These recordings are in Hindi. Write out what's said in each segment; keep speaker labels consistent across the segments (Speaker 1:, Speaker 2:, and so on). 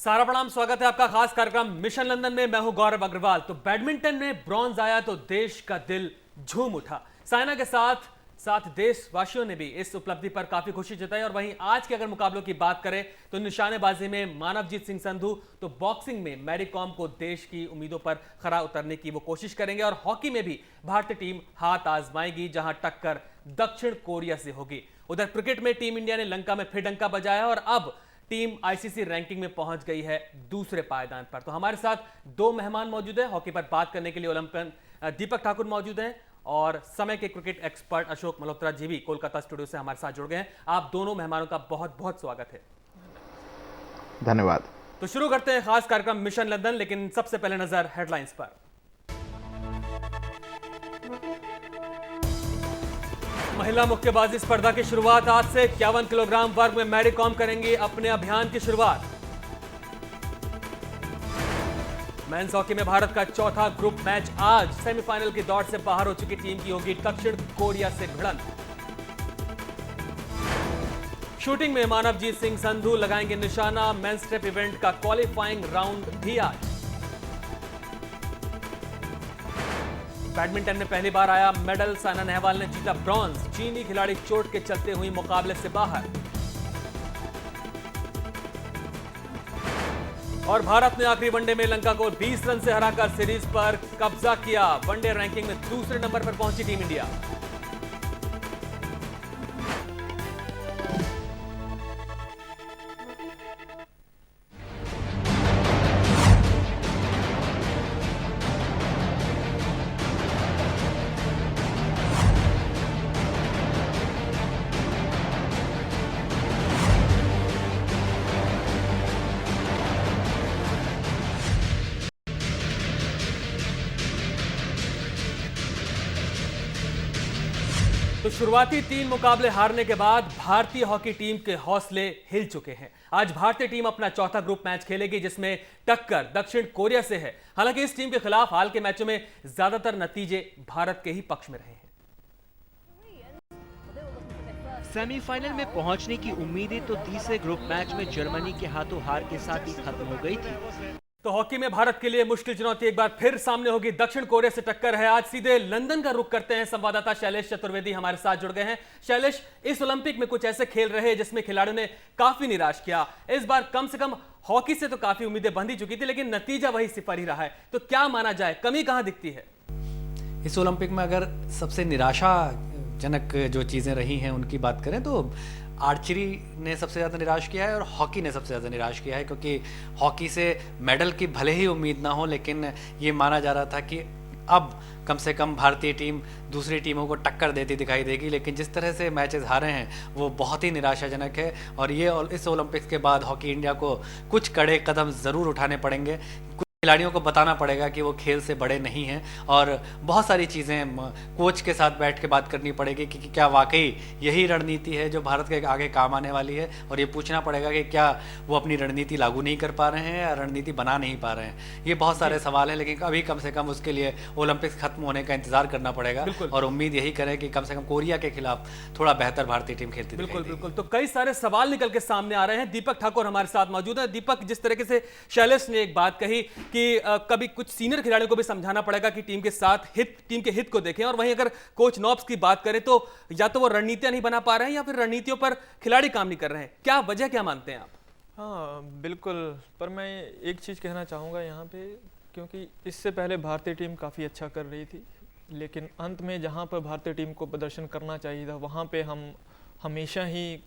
Speaker 1: सारा प्रणाम, स्वागत है आपका खास कार्यक्रम मिशन लंदन में। मैं हूं गौरव अग्रवाल। तो बैडमिंटन में ब्रॉन्ज आया तो देश का दिल झूम उठा। साइना के साथ साथ देशवासियों ने भी इस उपलब्धि पर काफी खुशी जताई। और वहीं आज के अगर मुकाबलों की बात करें तो निशानेबाजी में मानवजीत सिंह संधू, तो बॉक्सिंग में मैरी कॉम को देश की उम्मीदों पर खरा उतरने की वो कोशिश करेंगे। और हॉकी में भी भारतीय टीम हाथ आजमाएगी, जहां टक्कर दक्षिण कोरिया से होगी। उधर क्रिकेट में टीम इंडिया ने लंका में फिर डंका बजाया और अब टीम आईसीसी रैंकिंग में पहुंच गई है दूसरे पायदान पर। तो हमारे साथ दो मेहमान मौजूद हैं हॉकी पर बात करने के लिए। ओलंपियन दीपक ठाकुर मौजूद हैं और समय के क्रिकेट एक्सपर्ट अशोक मल्होत्रा जी भी कोलकाता स्टूडियो से हमारे साथ जुड़ गए हैं। आप दोनों मेहमानों का बहुत बहुत स्वागत है।
Speaker 2: धन्यवाद।
Speaker 1: तो शुरू करते हैं खास कार्यक्रम मिशन लंदन, लेकिन सबसे पहले नजर हेडलाइंस पर। महिला मुक्केबाजी स्पर्धा की शुरुआत आज से 51 किलोग्राम वर्ग में मैरी कॉम करेंगी अपने अभियान की शुरुआत। मेंस हॉकी में भारत का चौथा ग्रुप मैच आज। सेमीफाइनल की दौड़ से बाहर हो चुकी टीम की होगी दक्षिण कोरिया से भिड़ंत। शूटिंग में मानवजीत सिंह संधू लगाएंगे निशाना। मेंस स्टेप इवेंट का क्वालिफाइंग राउंड भी आज। बैडमिंटन में पहली बार आया मेडल। साइना नेहवाल ने जीता ब्रॉन्ज। चीनी खिलाड़ी चोट के चलते हुई मुकाबले से बाहर। और भारत ने आखिरी वनडे में लंका को 20 रन से हराकर सीरीज पर कब्जा किया। वनडे रैंकिंग में दूसरे नंबर पर पहुंची टीम इंडिया। तो शुरुआती 3 मुकाबले हारने के बाद भारतीय हॉकी टीम के हौसले हिल चुके हैं। आज भारतीय टीम अपना चौथा ग्रुप मैच खेलेगी, जिसमें टक्कर दक्षिण कोरिया से है। हालांकि इस टीम के खिलाफ हाल के मैचों में ज्यादातर नतीजे भारत के ही पक्ष में रहे हैं।
Speaker 3: सेमीफाइनल में पहुंचने की उम्मीदें तो तीसरे ग्रुप मैच में जर्मनी के हाथों हार के साथ ही खत्म हो गई थी।
Speaker 1: तो हॉकी में भारत के लिए मुश्किल चुनौती एक बार फिर सामने होगी। दक्षिण कोरिया से टक्कर है। आज सीधे लंदन का रुख करते हैं। संवाददाता शैलेश चतुर्वेदी हमारे साथ जुड़ गए हैं। शैलेश, इस ओलंपिक में कुछ ऐसे खेल रहे जिसमें खिलाड़ियों ने काफी निराश किया। इस बार कम से कम हॉकी से तो काफी उम्मीदें बंध ही चुकी थी, लेकिन नतीजा वही सिफर ही रहा है। तो क्या माना जाए, कमी कहां दिखती है?
Speaker 4: इस ओलंपिक में अगर सबसे निराशाजनक जो चीज़ें रही हैं उनकी बात करें तो आर्चरी ने सबसे ज़्यादा निराश किया है और हॉकी ने सबसे ज़्यादा निराश किया है, क्योंकि हॉकी से मेडल की भले ही उम्मीद ना हो, लेकिन ये माना जा रहा था कि अब कम से कम भारतीय टीम दूसरी टीमों को टक्कर देती दिखाई देगी। लेकिन जिस तरह से मैचेस हारे हैं वो बहुत ही निराशाजनक है। और ये इस ओलंपिक्स के बाद हॉकी इंडिया को कुछ कड़े कदम ज़रूर उठाने पड़ेंगे। खिलाड़ियों को बताना पड़ेगा कि वो खेल से बड़े नहीं हैं और बहुत सारी चीज़ें कोच के साथ बैठ के बात करनी पड़ेगी कि क्या वाकई यही रणनीति है जो भारत के आगे काम आने वाली है। और ये पूछना पड़ेगा कि क्या वो अपनी रणनीति लागू नहीं कर पा रहे हैं या रणनीति बना नहीं पा रहे हैं। ये बहुत सारे सवाल हैं, लेकिन अभी कम से कम उसके लिए ओलंपिक्स खत्म होने का इंतजार करना पड़ेगा और उम्मीद यही करें कि कम से कम कोरिया के खिलाफ थोड़ा बेहतर भारतीय टीम खेलती
Speaker 1: बिल्कुल बिल्कुल। तो कई सारे सवाल निकल के सामने आ रहे हैं। दीपक ठाकुर हमारे साथ मौजूद है। दीपक, जिस तरीके से शैलेश ने एक बात कही कि कभी कुछ सीनियर खिलाड़ियों को भी समझाना पड़ेगा कि टीम के हित को देखें, और वहीं अगर कोच नॉब्स की बात करें तो या तो वो रणनीतियां नहीं बना पा रहे हैं या फिर रणनीतियों पर खिलाड़ी काम नहीं कर रहे हैं। क्या वजह, क्या मानते हैं आप?
Speaker 5: हाँ बिल्कुल, पर मैं एक चीज़ कहना चाहूँगा यहाँ पे, क्योंकि इससे पहले भारतीय टीम काफ़ी अच्छा कर रही थी, लेकिन अंत में जहाँ पर भारतीय टीम को प्रदर्शन करना चाहिए था वहाँ पे हम हमेशा ही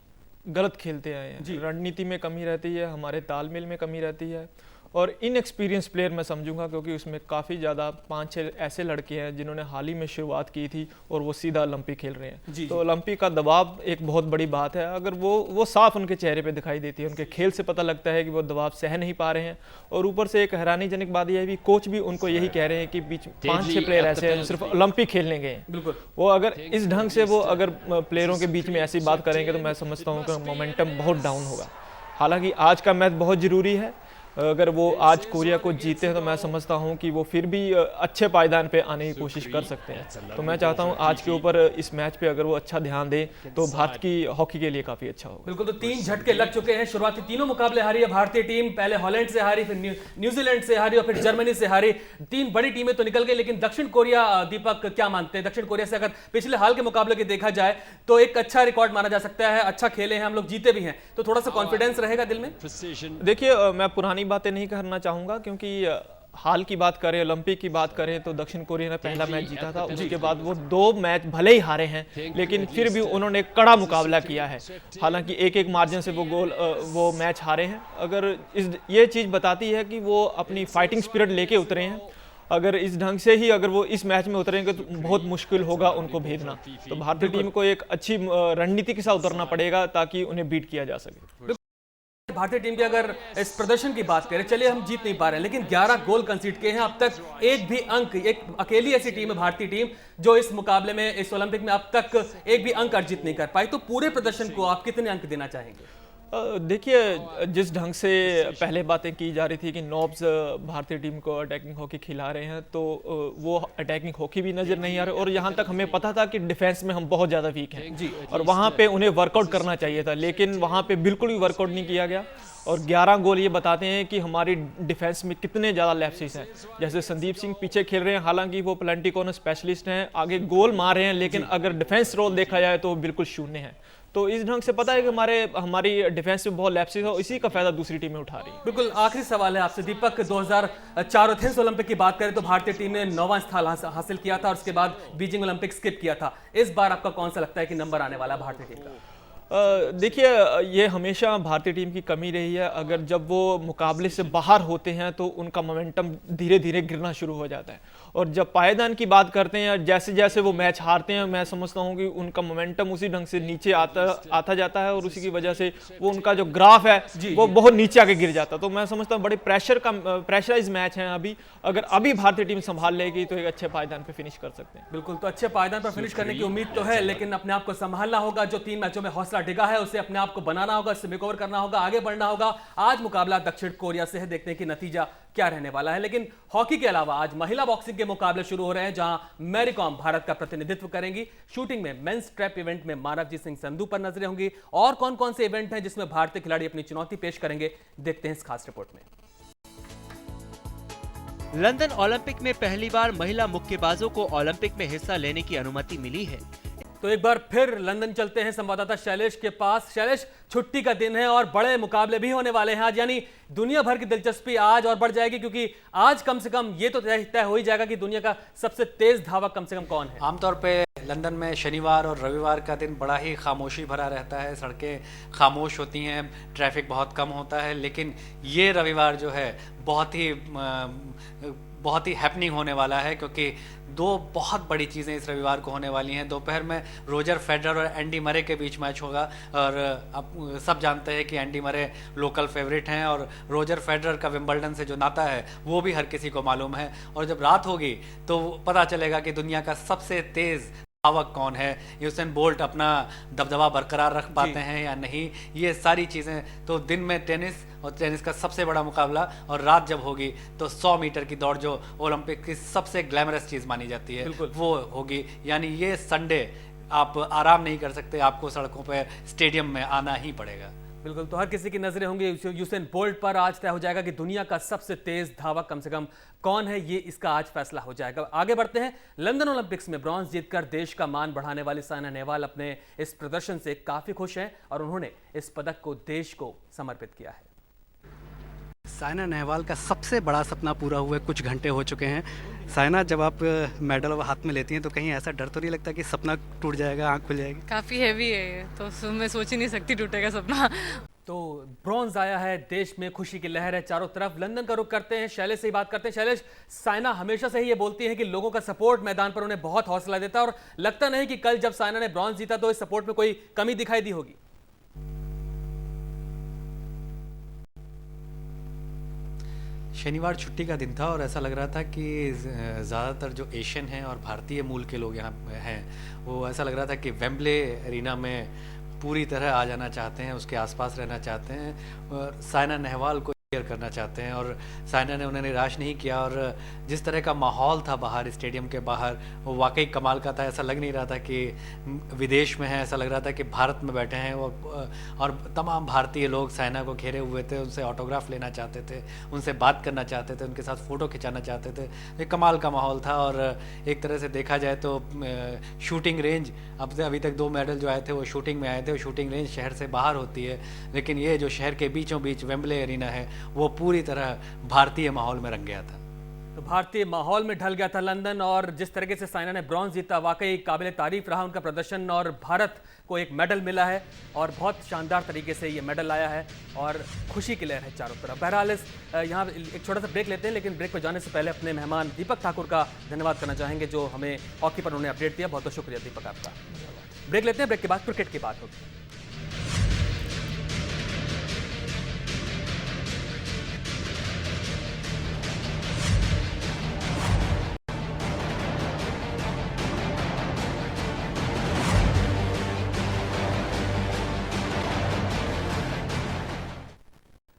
Speaker 5: गलत खेलते आए हैं। रणनीति में कमी रहती है, हमारे तालमेल में कमी रहती है और इनएक्सपीरियंस प्लेयर मैं समझूंगा, क्योंकि उसमें काफ़ी ज़्यादा 5-6 ऐसे लड़के हैं जिन्होंने हाल ही में शुरुआत की थी और वो सीधा ओलंपिक खेल रहे हैं। तो ओलंपिक का दबाव एक बहुत बड़ी बात है। अगर वो साफ उनके चेहरे पे दिखाई देती है, उनके खेल से पता लगता है कि वो दबाव सह नहीं पा रहे हैं। और ऊपर से एक हैरानीजनक बात यह है कि कोच भी उनको यही कह रहे हैं कि बीच 5-6 प्लेयर ऐसे हैं जो सिर्फ ओलंपिक खेलने गए हैं। वो अगर इस ढंग से वो अगर प्लेयरों के बीच में ऐसी बात करेंगे तो मैं समझता हूँ कि मोमेंटम बहुत डाउन होगा। हालांकि आज का मैच बहुत ज़रूरी है, अगर वो आज कोरिया को जीते हैं तो मैं समझता हूँ कि वो फिर भी अच्छे पायदान पे आने की कोशिश कर सकते हैं। तो मैं चाहता हूँ आज के ऊपर इस मैच पे अगर वो अच्छा ध्यान दें तो भारत की हॉकी के लिए काफ़ी अच्छा होगा।
Speaker 1: बिल्कुल, तो 3 झटके लग चुके हैं। शुरुआती तीनों मुकाबले हारी है भारतीय टीम। पहले हॉलैंड से हारी, फिर न्यूजीलैंड से हारी और फिर जर्मनी से हारी। 3 बड़ी टीमें तो निकल गई, लेकिन दक्षिण कोरिया, दीपक क्या मानते हैं, दक्षिण कोरिया से अगर पिछले हाल के मुकाबले के देखा जाए तो एक अच्छा रिकॉर्ड माना जा सकता है। अच्छा खेले हैं हम लोग, जीते भी हैं, तो थोड़ा सा कॉन्फिडेंस रहेगा दिल में।
Speaker 5: देखिए, मैं पुरानी बातें नहीं करना चाहूँगा क्योंकि हाल की बात करें, ओलंपिक की बात करें तो दक्षिण कोरिया ने पहला मैच जीता था। उसके बाद वो 2 मैच भले ही हारे हैं लेकिन फिर भी उन्होंने कड़ा मुकाबला किया है। हालांकि एक मार्जिन से वो मैच हारे हैं। अगर ये चीज़ बताती है कि वो अपनी फाइटिंग स्पिरिट लेके उतरे हैं। अगर इस ढंग से ही अगर वो इस मैच में उतरेंगे तो बहुत मुश्किल होगा उनको भेजना। तो भारतीय टीम को एक अच्छी रणनीति के साथ उतरना पड़ेगा ताकि उन्हें बीट किया जा सके।
Speaker 1: भारतीय टीम के अगर इस प्रदर्शन की बात करें, चलिए हम जीत नहीं पा रहे हैं लेकिन 11 गोल कंसीड किए हैं अब तक। एक भी अंक, एक अकेली ऐसी टीम है भारतीय टीम जो इस मुकाबले में, इस ओलंपिक में अब तक एक भी अंक अर्जित नहीं कर पाई। तो पूरे प्रदर्शन को आप कितने अंक देना चाहेंगे?
Speaker 5: देखिए, जिस ढंग से पहले बातें की जा रही थी कि नॉब्स भारतीय टीम को अटैकिंग हॉकी खिला रहे हैं तो वो अटैकिंग हॉकी भी नज़र नहीं आ रही और यहाँ तक हमें पता था कि डिफेंस में हम बहुत ज़्यादा वीक हैं जी, और वहाँ पे उन्हें वर्कआउट करना चाहिए था लेकिन वहाँ पे बिल्कुल भी वर्कआउट नहीं किया गया। और 11 गोल ये बताते हैं कि हमारी डिफेंस में कितने ज़्यादा लैप्सेस हैं। जैसे संदीप सिंह पीछे खेल रहे हैं, हालांकि वो पेनल्टी कॉर्नर स्पेशलिस्ट हैं, आगे गोल मार रहे हैं लेकिन अगर डिफेंस रोल देखा जाए तो बिल्कुल शून्य है। तो इस ढंग से पता है कि हमारी डिफेंस में बहुत लैप्सेस है और इसी का फायदा दूसरी टीमें उठा रही है।
Speaker 1: बिल्कुल, आखिरी सवाल है आपसे दीपक। 2004 एथेंस ओलंपिक की बात करें तो भारतीय टीम ने 9वां स्थान हासिल किया था और उसके बाद बीजिंग ओलंपिक स्किप किया था। इस बार आपका कौन सा लगता है कि नंबर आने वाला है भारतीय टीम का?
Speaker 5: देखिए, ये हमेशा भारतीय टीम की कमी रही है। अगर जब वो मुकाबले से बाहर होते हैं तो उनका मोमेंटम धीरे धीरे गिरना शुरू हो जाता है और जब पायदान की बात करते हैं जैसे जैसे वो मैच हारते हैं मैं समझता हूँ कि उनका मोमेंटम उसी ढंग से नीचे आता जाता है और उसी की वजह से वो उनका जो ग्राफ है वो बहुत नीचे आके गिर जाता है। तो मैं समझता हूँ बड़े प्रेशराइज मैच हैं अभी। अगर अभी भारतीय टीम संभाल लेगी तो एक अच्छे पायदान पर फिनिश कर सकते हैं।
Speaker 1: बिल्कुल, तो अच्छे पायदान पर फिनिश करने की उम्मीद तो है लेकिन अपने आप को संभालना होगा। जो 3 मैचों में हौसला डिगा है उसे अपने आप को बनाना होगा, इससे रिकवर करना होगा, आगे बढ़ना होगा। आज मुकाबला दक्षिण कोरिया से है, देखते हैं कि नतीजा क्या रहने वाला है। लेकिन हॉकी के अलावा आज महिला बॉक्सिंग के मुकाबले शुरू हो रहे हैं जहां मैरी कॉम भारत का प्रतिनिधित्व करेंगी। शूटिंग में मेंस ट्रैप इवेंट में मानवजीत सिंह संधू पर नजरें होंगी। और कौन कौन से इवेंट हैं जिसमें भारतीय खिलाड़ी अपनी चुनौती पेश करेंगे, देखते हैं इस खास रिपोर्ट में।
Speaker 3: लंदन ओलंपिक में पहली बार महिला मुक्केबाजों को ओलंपिक में हिस्सा लेने की अनुमति मिली है।
Speaker 1: तो एक बार फिर लंदन चलते हैं संवाददाता शैलेश के पास। शैलेश, छुट्टी का दिन है और बड़े मुकाबले भी होने वाले हैं आज, यानी दुनिया भर की दिलचस्पी आज और बढ़ जाएगी क्योंकि आज कम से कम ये तो तय हो ही जाएगा कि दुनिया का सबसे तेज धावक कम से कम कौन है।
Speaker 4: आमतौर पे लंदन में शनिवार और रविवार का दिन बड़ा ही खामोशी भरा रहता है, सड़कें खामोश होती हैं, ट्रैफिक बहुत कम होता है। लेकिन ये रविवार जो है बहुत ही हैपनिंग होने वाला है क्योंकि 2 बहुत बड़ी चीज़ें इस रविवार को होने वाली हैं। दोपहर में रोजर फेडरर और एंडी मरे के बीच मैच होगा और अब सब जानते हैं कि एंडी मरे लोकल फेवरेट हैं और रोजर फेडरर का विंबलडन से जो नाता है वो भी हर किसी को मालूम है। और जब रात होगी तो पता चलेगा कि दुनिया का सबसे तेज़ धावक कौन है, यूसेन बोल्ट अपना दबदबा बरकरार रख पाते हैं या नहीं, ये सारी चीज़ें। तो दिन में टेनिस और टेनिस का सबसे बड़ा मुकाबला और रात जब होगी तो 100 मीटर की दौड़ जो ओलंपिक की सबसे ग्लैमरस चीज़ मानी जाती है वो होगी। यानी ये संडे आप आराम नहीं कर सकते, आपको सड़कों पर स्टेडियम में आना ही पड़ेगा।
Speaker 1: बिल्कुल, तो हर किसी की नजरें होंगी यूसेन बोल्ट पर। आज तय हो जाएगा कि दुनिया का सबसे तेज धावक कम से कम कौन है, ये इसका आज फैसला हो जाएगा। आगे बढ़ते हैं। लंदन ओलंपिक्स में ब्रॉन्ज जीतकर देश का मान बढ़ाने वाली साइना नेहवाल अपने इस प्रदर्शन से काफी खुश हैं और उन्होंने इस पदक को देश को समर्पित किया है।
Speaker 6: साइना नेहवाल का सबसे बड़ा सपना पूरा हुए कुछ घंटे हो चुके हैं। साइना, जब आप मेडल हाथ में लेती हैं तो कहीं ऐसा डर तो नहीं लगता कि सपना टूट जाएगा, आंख खुल जाएगी?
Speaker 7: काफ़ी हैवी है ये, तो मैं सोच ही नहीं सकती टूटेगा सपना।
Speaker 1: तो ब्रॉन्ज आया है, देश में खुशी की लहर है चारों तरफ। लंदन का रुख करते हैं, शैलेश से ही बात करते हैं। शैलेश, साइना हमेशा से ही ये बोलती है कि लोगों का सपोर्ट मैदान पर उन्हें बहुत हौसला देता है और लगता नहीं कि कल जब साइना ने ब्रॉन्ज जीता तो इस सपोर्ट में कोई कमी दिखाई दी होगी।
Speaker 4: शनिवार छुट्टी का दिन था और ऐसा लग रहा था कि ज़्यादातर जो एशियन हैं और भारतीय मूल के लोग यहाँ हैं वो ऐसा लग रहा था कि वेम्बले एरिना में पूरी तरह आ जाना चाहते हैं, उसके आसपास रहना चाहते हैं। और साइना नेहवाल को क्लियर करना चाहते हैं, और साइना ने उन्हें निराश नहीं किया। और जिस तरह का माहौल था बाहर, स्टेडियम के बाहर, वो वाकई कमाल का था। ऐसा लग नहीं रहा था कि विदेश में है, ऐसा लग रहा था कि भारत में बैठे हैं। और तमाम भारतीय लोग साइना को घेरे हुए थे, उनसे ऑटोग्राफ लेना चाहते थे, उनसे बात करना चाहते थे, उनके साथ फ़ोटो खिंचाना चाहते थे। एक कमाल का माहौल था। और एक तरह से देखा जाए तो शूटिंग रेंज, अभी तक 2 मेडल जो आए थे वो शूटिंग में आए थे। वो शूटिंग रेंज शहर से बाहर होती है, लेकिन ये जो शहर के बीचों बीच वेम्बले एरिना है वो पूरी तरह भारतीय माहौल में रंग गया था।
Speaker 1: तो भारतीय माहौल में ढल गया था लंदन, और जिस तरीके से साइना ने ब्रॉन्ज जीता, वाकई काबिल तारीफ रहा उनका प्रदर्शन, और भारत को एक मेडल मिला है और बहुत शानदार तरीके से ये मेडल आया है और खुशी की लहर है चारों तरफ। बहरहाल यहाँ एक छोटा सा ब्रेक लेते हैं, लेकिन ब्रेक पर जाने से पहले अपने मेहमान दीपक ठाकुर का धन्यवाद करना चाहेंगे जो हमें हॉकी पर उन्होंने अपडेट दिया। बहुत बहुत शुक्रिया दीपक आपका। ब्रेक लेते हैं, ब्रेक के बाद क्रिकेट की बात होगी।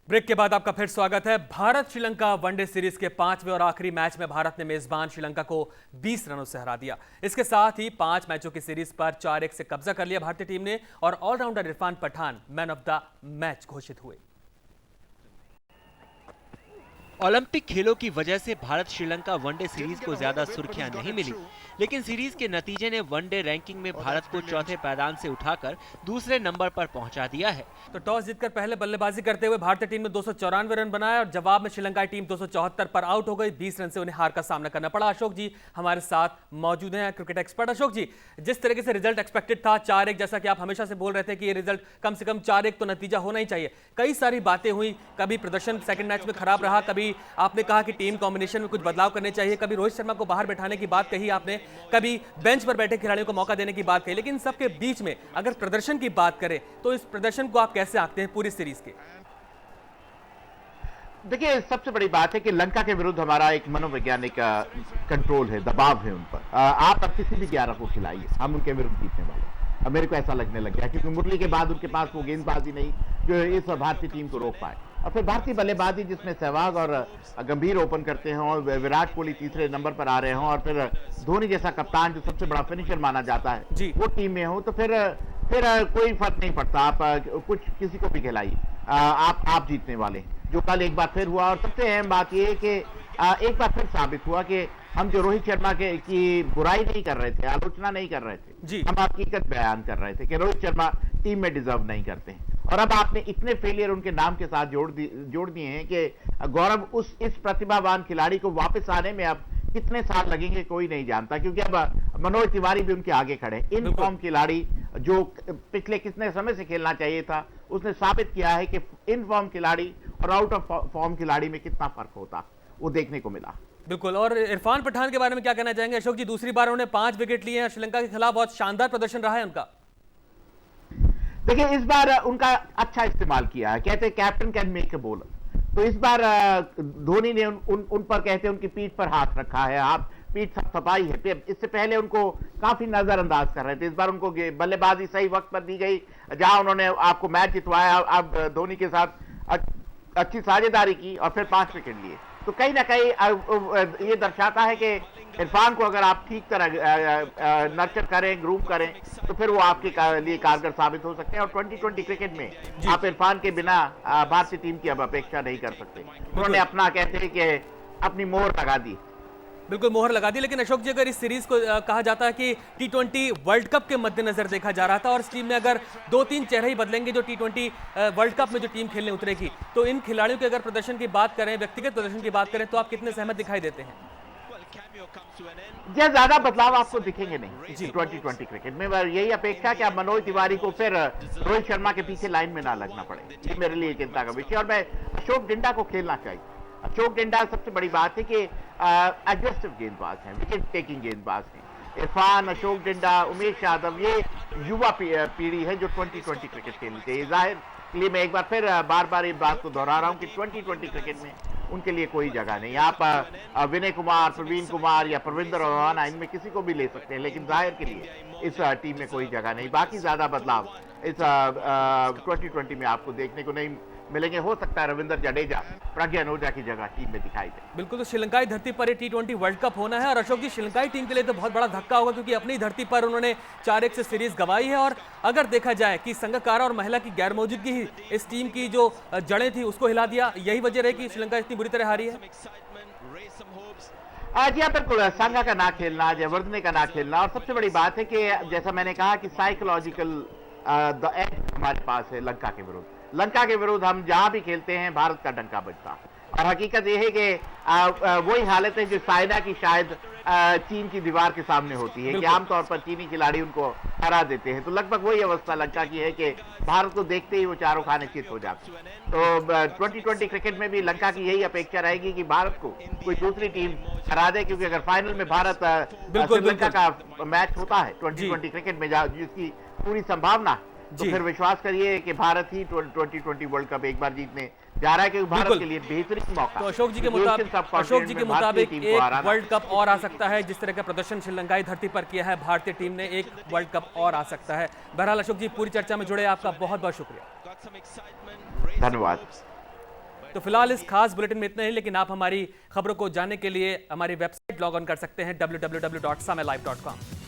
Speaker 1: ब्रेक के बाद आपका फिर स्वागत है। भारत श्रीलंका वनडे सीरीज के 5वें और आखिरी मैच में भारत ने मेजबान श्रीलंका को 20 रनों से हरा दिया। इसके साथ ही 5 मैचों की सीरीज पर 4-1 से कब्जा कर लिया भारतीय टीम ने, और all rounder Irfan Pathan man of the match घोषित हुए।
Speaker 3: ओलंपिक खेलों की वजह से भारत श्रीलंका वनडे सीरीज को ज्यादा सुर्खियां नहीं मिली, लेकिन सीरीज के नतीजे ने वनडे रैंकिंग में भारत को चौथे पायदान से उठाकर दूसरे नंबर पर पहुंचा दिया है।
Speaker 1: तो टॉस जीतकर पहले बल्लेबाजी करते हुए भारतीय टीम ने 294 रन बनाए, और जवाब में श्रीलंकाई टीम 274 पर आउट हो गई। 20 रन से उन्हें हार का सामना करना पड़ा। अशोक जी हमारे साथ मौजूद हैं, क्रिकेट एक्सपर्ट। अशोक जी, जिस तरीके से रिजल्ट एक्सपेक्टेड था 4-1, जैसा कि आप हमेशा से बोल रहे थे कि ये रिजल्ट कम से कम 4-1 तो नतीजा होना ही चाहिए, कई सारी बातें हुई, कभी प्रदर्शन सेकंड मैच में खराब रहा, कभी आपने कहा कि टीम कॉम्बिनेशन में कुछ बदलाव करने चाहिए, कभी रोहित शर्मा को बाहर बैठाने की बात कही आपने, कभी बेंच पर बैठे खिलाड़ियों को मौका देने की बात कही, लेकिन सबके बीच में अगर प्रदर्शन की बात करें तो इस प्रदर्शन को आप कैसे आंकते हैं पूरी सीरीज के?
Speaker 2: देखिए, सबसे बड़ी बात है कि लंका के विरुद्ध हमारा एक मनोवैज्ञानिक कंट्रोल है, दबाव है उन पर। आप अब किसी भी 11 को खिलाइए, हम उनके विरुद्ध जीतने वाले। अब मेरे को ऐसा लगने लग गया, क्योंकि मुरली के बाद उनके पास वो गेंदबाजी नहीं जो इस भारतीय टीम को रोक पाए। और फिर भारतीय बल्लेबाजी जिसमें सहवाग और गंभीर ओपन करते हैं, और विराट कोहली तीसरे नंबर पर आ रहे हों, और फिर धोनी जैसा कप्तान जो सबसे बड़ा फिनिशर माना जाता है वो टीम में हो, तो फिर कोई फर्क नहीं पड़ता। आप कुछ किसी को भी खिलाइए, आप जीतने वाले, जो कल एक बार फिर हुआ। और सबसे अहम बात यह है कि एक बार फिर साबित हुआ कि हम जो रोहित शर्मा की बुराई नहीं कर रहे थे, आलोचना नहीं कर रहे थे, हम हकीकत बयान कर रहे थे कि रोहित शर्मा टीम में डिजर्व नहीं करते हैं। और अब आपने इतने फेलियर उनके नाम के साथ जोड़ दिए हैं कि गौरव इस प्रतिभावान खिलाड़ी को वापस आने में अब कितने साल लगेंगे कोई नहीं जानता, क्योंकि अब मनोज तिवारी भी उनके आगे खड़े। इन फॉर्म खिलाड़ी जो पिछले कितने समय से खेलना चाहिए था, उसने साबित किया है कि इन फॉर्म खिलाड़ी और आउट ऑफ फॉर्म खिलाड़ी में कितना फर्क होता, वो देखने को मिला।
Speaker 1: बिल्कुल। और इरफान पठान के बारे में क्या कहना चाहेंगे अशोक जी? दूसरी बार उन्होंने 5 विकेट लिए हैं श्रीलंका के खिलाफ, बहुत शानदार प्रदर्शन रहा है उनका।
Speaker 2: देखिए, इस बार उनका अच्छा इस्तेमाल किया है, कहते हैं captain can make a bowler. तो इस बार धोनी ने उन पर कहते हैं उनकी पीठ पर हाथ रखा है, आप पीठ थपथपाई है। इससे पहले उनको काफी नजरअंदाज कर रहे थे, इस बार उनको बल्लेबाजी सही वक्त पर दी गई, जहां उन्होंने आपको मैच जितवाया, अब धोनी के साथ अच्छी साझेदारी की और फिर 5 विकेट लिए। तो कहीं ना कहीं ये दर्शाता है कि इरफान को अगर आप ठीक तरह नर्चर करें, ग्रूम करें, तो फिर वो आपके लिए कारगर साबित हो सकते हैं। और 2020 क्रिकेट में आप इरफान के बिना भारतीय टीम की अब अपेक्षा नहीं कर सकते। उन्होंने अपना कहते हैं कि अपनी मोहर लगा दी,
Speaker 1: बिल्कुल मोहर लगा दी। लेकिन अशोक जी, अगर इस सीरीज को कहा जाता है कि T20 वर्ल्ड कप के मद्देनजर देखा जा रहा था, और इस टीम में अगर 2-3 चेहरे ही बदलेंगे जो T20 वर्ल्ड कप में जो टीम खेलने उतरेगी, तो इन खिलाड़ियों के अगर प्रदर्शन की बात करें, व्यक्तिगत प्रदर्शन की बात करें, तो आप कितने सहमत दिखाई देते हैं?
Speaker 2: ज्यादा बदलाव आपको दिखेंगे नहीं 2020 क्रिकेट में। यही अपेक्षा कि आप मनोज तिवारी को फिर रोहित शर्मा के पीछे लाइन में ना लगना पड़े, ये मेरे लिए चिंता का विषय। और मैं अशोक डिंडा को खेलना चाहिए। अशोक डिंडा, सबसे बड़ी बात है कि एग्रेसिव गेंदबाज हैं, विकेट टेकिंग गेंदबाज हैं। इरफान, अशोक डिंडा, उमेश यादव, ये युवा पीढ़ी है जो 2020 क्रिकेट खेलनी चाहिए। जाहिर लिए मैं एक बार फिर बार इस बात को दोहरा रहा हूं कि 2020 क्रिकेट में उनके लिए कोई जगह नहीं। आप विनय कुमार, प्रवीण कुमार या प्रविंदर रवाना, इनमें किसी को भी ले सकते हैं, लेकिन जाहिर के लिए इस टीम में कोई जगह नहीं। बाकी ज्यादा बदलाव इस 2020 में आपको देखने को नहीं मिलेंगे। हो सकता है रविंद्र जडेजा प्रज्ञान ओझा की जगह टीम में दिखाई दे।
Speaker 1: बिल्कुल, तो श्रीलंकाई धरती पर ये T20 वर्ल्ड कप होना है और अशोक जी, श्रीलंकाई टीम के लिए तो बहुत बड़ा धक्का होगा क्योंकि अपनी धरती पर उन्होंने 4-1 से सीरीज गंवाई है और अगर देखा जाए कि संगकारा और महिला की गैर मौजूदगी ही इस टीम की जो जड़ें थी उसको हिला दिया, यही वजह रही कि श्रीलंका इतनी बुरी तरह हारी है।
Speaker 2: जी हाँ, बिल्कुल। संघा का ना खेलना, जयवर्धने का ना खेलना, और सबसे बड़ी बात है कि जैसा मैंने कहा कि साइकोलॉजिकल द एज हमारे पास है लंका के विरुद्ध। लंका के विरुद्ध हम जहां भी खेलते हैं भारत का डंका बजता है। और हकीकत यह है कि वही हालत है जो साइना की शायद चीन की दीवार के सामने होती है कि आमतौर पर चीनी खिलाड़ी उनको हरा देते हैं। तो लगभग वही अवस्था लंका की है कि भारत को देखते ही वो चारों खाने चित हो जाते हैं। तो 2020 क्रिकेट में भी लंका की यही अपेक्षा रहेगी कि भारत को कोई दूसरी टीम हरा दे, क्योंकि अगर फाइनल में भारत श्रीलंका का मैच होता है 2020 क्रिकेट में जिसकी पूरी संभावना, तो फिर विश्वास करिए कि भारत ही 2020 वर्ल्ड कप एक बार जीतने जा रहा है, क्योंकि भारत के लिए बेहतरीन मौका।
Speaker 1: तो अशोक जी के मुताबिक एक वर्ल्ड कप और आ सकता है। जिस तरह का प्रदर्शन श्रीलंकाई धरती पर किया है भारतीय टीम ने, एक वर्ल्ड कप और आ सकता है। बहरहाल अशोक जी, पूरी चर्चा में जुड़े आपका बहुत बहुत शुक्रिया,
Speaker 2: धन्यवाद।
Speaker 1: तो फिलहाल इस खास बुलेटिन में इतना ही, लेकिन आप हमारी खबरों को जानने के लिए हमारी वेबसाइट लॉग ऑन कर सकते हैं www.samelive.com।